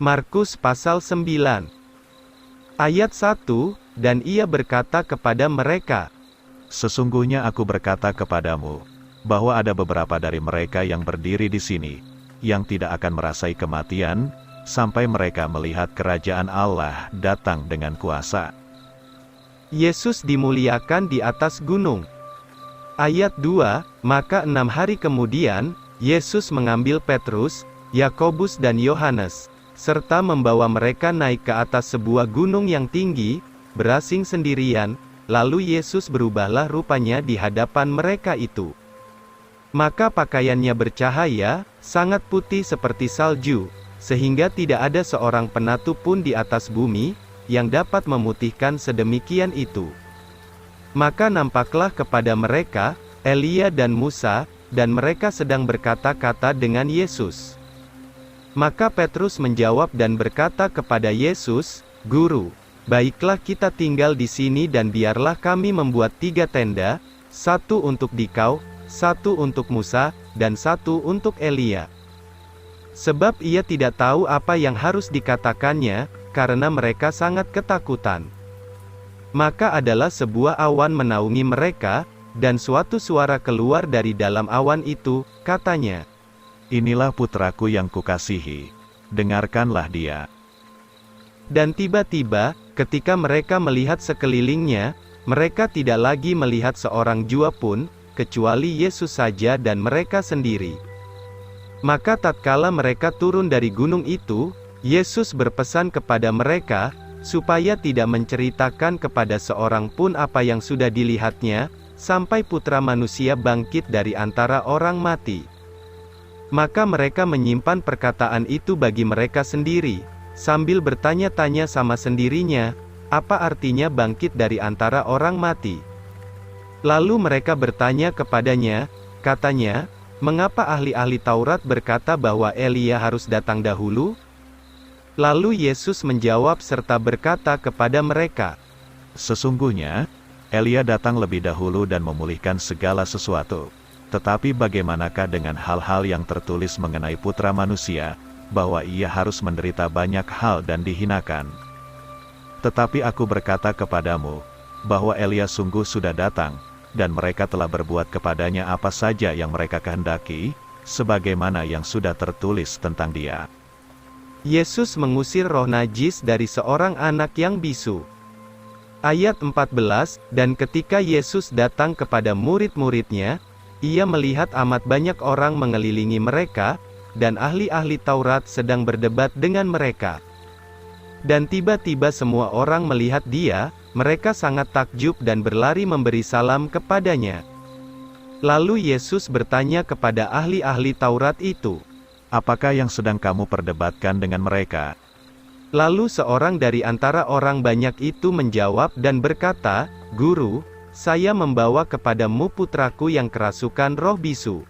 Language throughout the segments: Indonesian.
Markus pasal 9 ayat 1, dan ia berkata kepada mereka, Sesungguhnya aku berkata kepadamu, bahwa ada beberapa dari mereka yang berdiri di sini, yang tidak akan merasai kematian, sampai mereka melihat kerajaan Allah datang dengan kuasa. Yesus dimuliakan di atas gunung. Ayat 2, maka 6 hari kemudian, Yesus mengambil Petrus, Yakobus dan Yohanes, serta membawa mereka naik ke atas sebuah gunung yang tinggi, berasing sendirian, lalu Yesus berubahlah rupanya di hadapan mereka itu. Maka pakaiannya bercahaya, sangat putih seperti salju, sehingga tidak ada seorang penatu pun di atas bumi, yang dapat memutihkan sedemikian itu. Maka nampaklah kepada mereka, Elia dan Musa, dan mereka sedang berkata-kata dengan Yesus. Maka Petrus menjawab dan berkata kepada Yesus, Guru, baiklah kita tinggal di sini dan biarlah kami membuat 3 tenda, satu untuk dikau, satu untuk Musa, dan satu untuk Elia. Sebab ia tidak tahu apa yang harus dikatakannya, karena mereka sangat ketakutan. Maka adalah sebuah awan menaungi mereka, dan suatu suara keluar dari dalam awan itu, katanya, Inilah putraku yang kukasihi, dengarkanlah dia. Dan tiba-tiba, ketika mereka melihat sekelilingnya, mereka tidak lagi melihat seorang jua pun, kecuali Yesus saja dan mereka sendiri. Maka tatkala mereka turun dari gunung itu, Yesus berpesan kepada mereka, supaya tidak menceritakan kepada seorang pun apa yang sudah dilihatnya, sampai Putra Manusia bangkit dari antara orang mati. Maka mereka menyimpan perkataan itu bagi mereka sendiri, sambil bertanya-tanya sama sendirinya, apa artinya bangkit dari antara orang mati. Lalu mereka bertanya kepadanya, katanya, mengapa ahli-ahli Taurat berkata bahwa Elia harus datang dahulu? Lalu Yesus menjawab serta berkata kepada mereka, Sesungguhnya, Elia datang lebih dahulu dan memulihkan segala sesuatu. Tetapi bagaimanakah dengan hal-hal yang tertulis mengenai Putra Manusia, bahwa ia harus menderita banyak hal dan dihinakan? Tetapi aku berkata kepadamu, bahwa Elia sungguh sudah datang, dan mereka telah berbuat kepadanya apa saja yang mereka kehendaki, sebagaimana yang sudah tertulis tentang dia. Yesus mengusir roh najis dari seorang anak yang bisu. Ayat 14, dan ketika Yesus datang kepada murid-muridnya, ia melihat amat banyak orang mengelilingi mereka, dan ahli-ahli Taurat sedang berdebat dengan mereka. Dan tiba-tiba semua orang melihat dia, mereka sangat takjub dan berlari memberi salam kepadanya. Lalu Yesus bertanya kepada ahli-ahli Taurat itu, Apakah yang sedang kamu perdebatkan dengan mereka? Lalu seorang dari antara orang banyak itu menjawab dan berkata, Guru, saya membawa kepadamu putraku yang kerasukan roh bisu.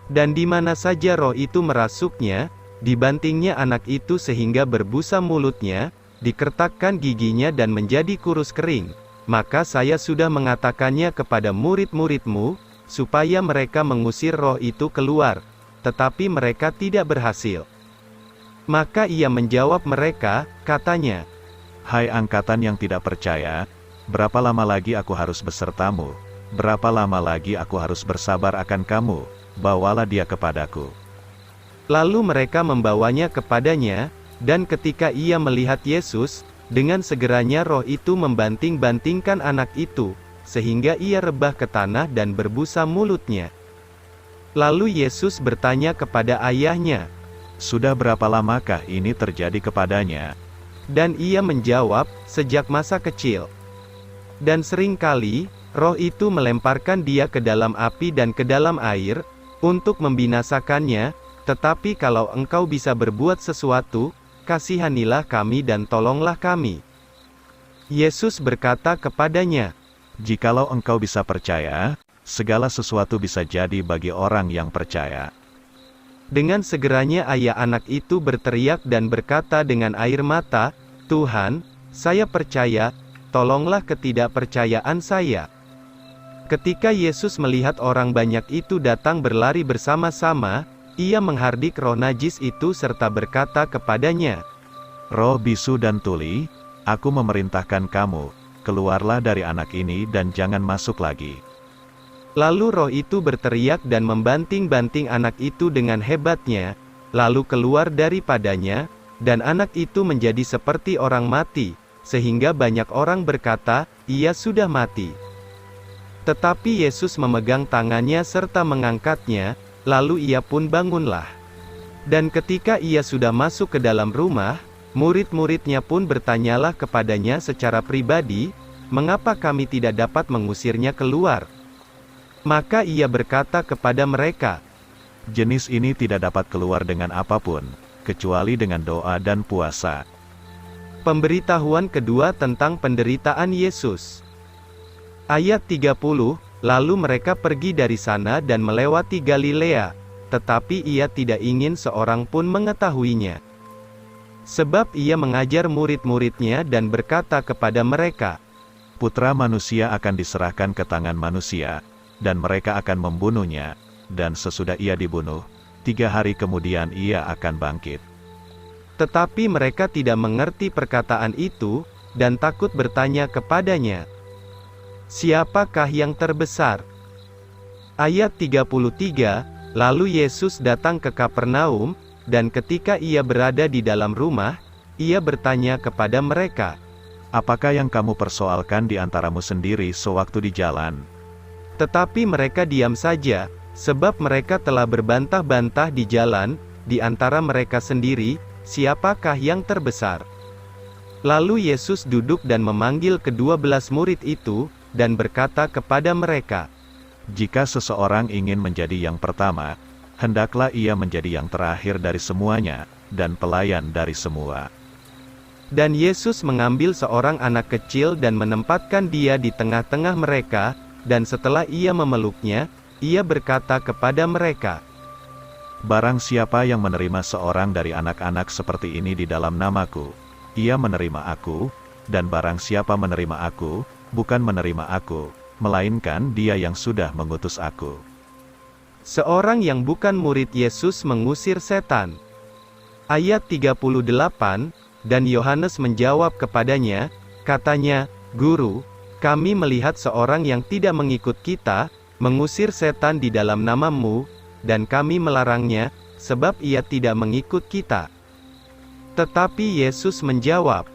Dan di mana saja roh itu merasuknya, dibantingnya anak itu sehingga berbusa mulutnya, dikertakkan giginya dan menjadi kurus kering. Maka saya sudah mengatakannya kepada murid-muridmu, supaya mereka mengusir roh itu keluar. Tetapi mereka tidak berhasil. Maka ia menjawab mereka, katanya, Hai angkatan yang tidak percaya, berapa lama lagi aku harus besertamu? Berapa lama lagi aku harus bersabar akan kamu? Bawalah dia kepadaku. Lalu mereka membawanya kepadanya, dan ketika ia melihat Yesus, dengan segeranya roh itu membanting-bantingkan anak itu, sehingga ia rebah ke tanah dan berbusa mulutnya. Lalu Yesus bertanya kepada ayahnya, Sudah berapa lamakah ini terjadi kepadanya? Dan ia menjawab, sejak masa kecil. Dan seringkali, roh itu melemparkan dia ke dalam api dan ke dalam air, untuk membinasakannya, tetapi kalau engkau bisa berbuat sesuatu, kasihanilah kami dan tolonglah kami. Yesus berkata kepadanya, Jikalau engkau bisa percaya, segala sesuatu bisa jadi bagi orang yang percaya. Dengan segeranya ayah anak itu berteriak dan berkata dengan air mata, Tuhan, saya percaya, tolonglah ketidakpercayaan saya. Ketika Yesus melihat orang banyak itu datang berlari bersama-sama, Ia menghardik roh najis itu serta berkata kepadanya, "Roh bisu dan tuli, aku memerintahkan kamu, keluarlah dari anak ini dan jangan masuk lagi." Lalu roh itu berteriak dan membanting-banting anak itu dengan hebatnya, lalu keluar daripadanya, dan anak itu menjadi seperti orang mati, sehingga banyak orang berkata, "Ia sudah mati." Tetapi Yesus memegang tangannya serta mengangkatnya, lalu ia pun bangunlah. Dan ketika ia sudah masuk ke dalam rumah, murid-muridnya pun bertanyalah kepadanya secara pribadi, "Mengapa kami tidak dapat mengusirnya keluar?" Maka ia berkata kepada mereka, Jenis ini tidak dapat keluar dengan apapun, kecuali dengan doa dan puasa. Pemberitahuan kedua tentang penderitaan Yesus. Ayat 30, lalu mereka pergi dari sana dan melewati Galilea, tetapi ia tidak ingin seorang pun mengetahuinya. Sebab ia mengajar murid-muridnya dan berkata kepada mereka, Putra manusia akan diserahkan ke tangan manusia, dan mereka akan membunuhnya, dan sesudah ia dibunuh, 3 hari kemudian ia akan bangkit. Tetapi mereka tidak mengerti perkataan itu, dan takut bertanya kepadanya, "Siapakah yang terbesar?" Ayat 33, lalu Yesus datang ke Kapernaum, dan ketika ia berada di dalam rumah, ia bertanya kepada mereka, Apakah yang kamu persoalkan di antaramu sendiri sewaktu di jalan? Tetapi mereka diam saja, sebab mereka telah berbantah-bantah di jalan, di antara mereka sendiri, siapakah yang terbesar. Lalu Yesus duduk dan memanggil ke-12 murid itu, dan berkata kepada mereka, Jika seseorang ingin menjadi yang pertama, hendaklah ia menjadi yang terakhir dari semuanya, dan pelayan dari semua. Dan Yesus mengambil seorang anak kecil dan menempatkan dia di tengah-tengah mereka, dan setelah ia memeluknya, ia berkata kepada mereka, Barang siapa yang menerima seorang dari anak-anak seperti ini di dalam namaku, ia menerima aku, dan barang siapa menerima aku, bukan menerima aku, melainkan dia yang sudah mengutus aku. Seorang yang bukan murid Yesus mengusir setan. Ayat 38, dan Yohanes menjawab kepadanya, katanya, Guru, kami melihat seorang yang tidak mengikut kita, mengusir setan di dalam namamu, dan kami melarangnya, sebab ia tidak mengikut kita. Tetapi Yesus menjawab,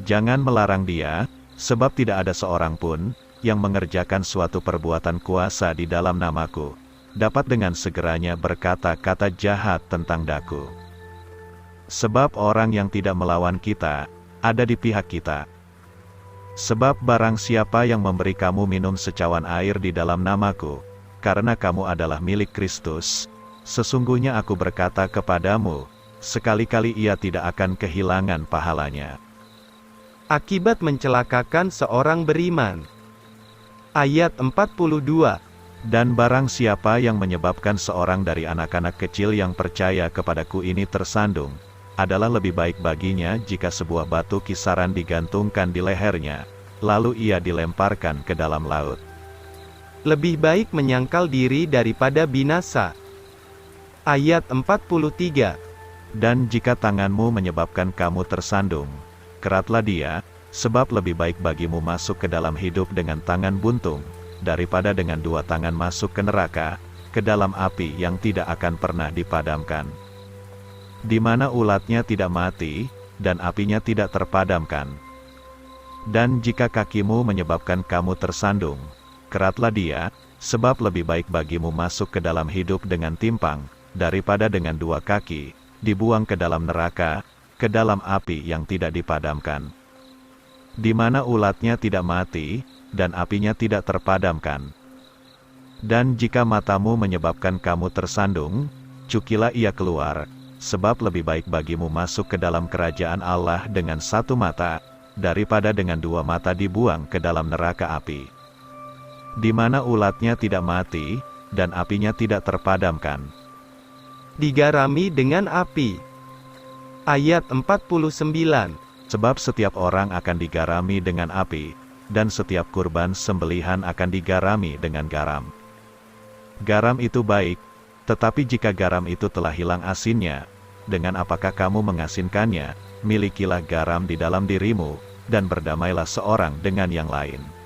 Jangan melarang dia, sebab tidak ada seorang pun, yang mengerjakan suatu perbuatan kuasa di dalam namaku, dapat dengan segeranya berkata-kata jahat tentang Daku. Sebab orang yang tidak melawan kita, ada di pihak kita. Sebab barang siapa yang memberi kamu minum secawan air di dalam namaku, karena kamu adalah milik Kristus, sesungguhnya aku berkata kepadamu, sekali-kali ia tidak akan kehilangan pahalanya. Akibat mencelakakan seorang beriman. Ayat 42. Dan barang siapa yang menyebabkan seorang dari anak-anak kecil yang percaya kepadaku ini tersandung, adalah lebih baik baginya jika sebuah batu kisaran digantungkan di lehernya, lalu ia dilemparkan ke dalam laut. Lebih baik menyangkal diri daripada binasa. Ayat 43. Dan jika tanganmu menyebabkan kamu tersandung, keratlah dia, sebab lebih baik bagimu masuk ke dalam hidup dengan tangan buntung, daripada dengan 2 tangan masuk ke neraka, ke dalam api yang tidak akan pernah dipadamkan. Di mana ulatnya tidak mati, dan apinya tidak terpadamkan. Dan jika kakimu menyebabkan kamu tersandung, keratlah dia, sebab lebih baik bagimu masuk ke dalam hidup dengan timpang, daripada dengan 2 kaki, dibuang ke dalam neraka, ke dalam api yang tidak dipadamkan. Di mana ulatnya tidak mati, dan apinya tidak terpadamkan. Dan jika matamu menyebabkan kamu tersandung, cukilah ia keluar, sebab lebih baik bagimu masuk ke dalam kerajaan Allah dengan 1 mata, daripada dengan 2 mata dibuang ke dalam neraka api. Di mana ulatnya tidak mati, dan apinya tidak terpadamkan. Digarami dengan api. Ayat 49. Sebab setiap orang akan digarami dengan api, dan setiap kurban sembelihan akan digarami dengan garam. Garam itu baik, Tetapi jika garam itu telah hilang asinnya, dengan apakah kamu mengasinkannya? Milikilah garam di dalam dirimu, dan berdamailah seorang dengan yang lain.